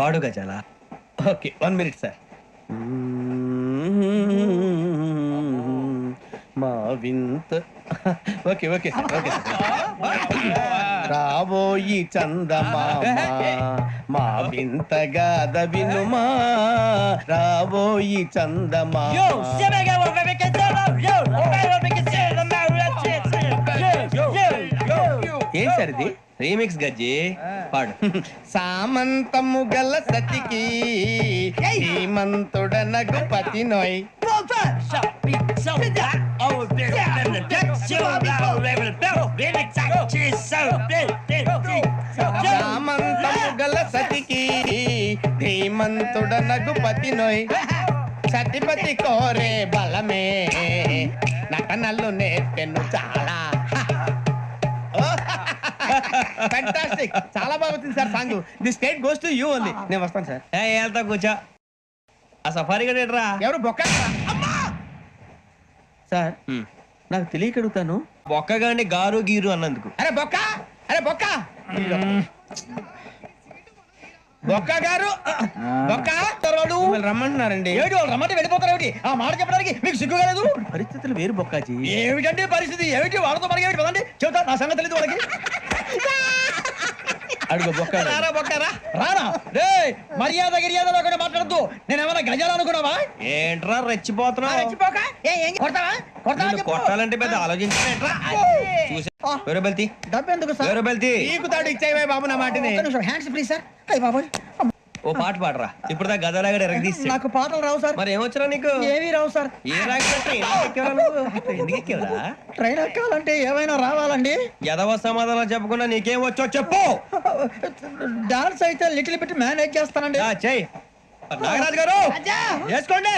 పాడు గజాల. Okay 1 minute sir. మా వింత ఓకే ఓకే ఓకే రాబోయి చందమామ మా వింత గాథ వినుమా రాబోయి చందమామ. ఏం సార్ ఇది? రీమిక్స్ గజ్జి పాడు. సామంతము గల సతికి శ్రీమంతుడనగు పతి నోయ్. సామంతము గల సతికి ధీమంతుడనగు పతి నోయ్. సతిపతి కోరే బలమే నటనలు నేర్పెను చాలా. ఫ్యాంటాస్టిక్, చాలా బాగా వచ్చింది sir song. The state goes to you only. నేను వస్తాను సార్. వెళ్తా కూర్చో. ఆ సఫారీ గడేట్రా. ఎవరు బొక్క సార్? నాకు తెలియక అడుగుతాను. బొక్కగాని గారు గీరు అన్నందుకు. అరే బొక్క, అరే బొక్క, బొక్క గారు, బొక్క రమ్మంటున్నారండి. రమ్మంటే వెళ్ళిపోతారు ఏమిటి? ఆ మాట చెప్పడానికి మీకు సిగ్గుగాలేదు? పరిస్థితులు వేరు బొక్కాజీ. ఏమిటంటే పరిస్థితి ఏమిటి? వాళ్ళతో మనకి ఏమిటి పదండి చెబుతా. నా సంగతి తెలియదు వాళ్ళకి. అడుగు బొక్క. రారా బొక్కరా రారా. రే మర్యాద గిర్యాద లేకుండా మాట్లాడద్దు. నేను ఏమైనా గజాలు అనుకున్నావా? ఏంట్రా రెచ్చిపోతున్నావు? కొట్టాలంటే పెద్ద ఆలోచించా. వెళ్తి డబ్బు ఎందుకు సార్? వెళ్తి నీకు తాడు ఇచ్చేవే బాబు నా మాటని. Hands free sir. అయ్య బాబోయ్, ఓ పాట పాడరా. ఇప్పుడు దా గదలాగడ ఎరగదీసి. నాకు పాటలు రావు సార్. మరి ఏమొచ్చరా నీకు? ఏమీ రావు సార్. ఏ రాకపోతే ఎందుకు ఎక్కేవరా? ట్రైన్ ఎక్కాలంటే ఏమైనా రావాలండి. ఎదవ సమాధానం చెప్పకుండా నీకేం వచ్చో చెప్పు. డాన్స్ అయితే లిటిల్ బిట్ మేనేజ్ చేస్తానండి. చెయ్యి నాగరాజు గారు వేసుకోండి.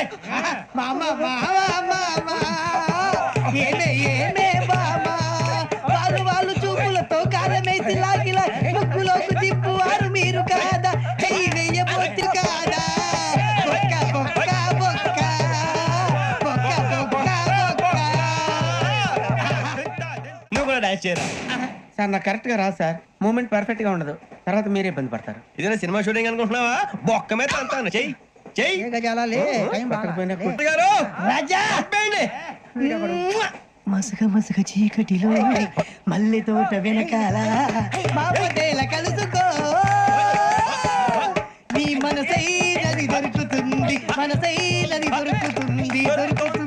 వాళ్ళు చూపులతో కారమేసి లాగిలా ముక్కులోకి తిప్పువారు మీరు కాదా? వెయ్యబోతు కాదా? నువ్వు కూడా డాన్స్ చేయరా? సార్ నాకు కరెక్ట్ గా రాదు సార్. మూమెంట్ పర్ఫెక్ట్ గా ఉండదు. తర్వాత మీరే ఇబ్బంది పడతారు. ఇదేనా సినిమా షూటింగ్ అనుకుంటున్నావా? బొక్క మీద అంటాను. చెయ్యి చెయ్యి మసగ చీకటిలో మల్లె తోట వెనకాల కలుసుకో నీ మనసైనది దొరుకుతుంది, మనసైనది దొరుకుతుంది, దొరుకుతుంది.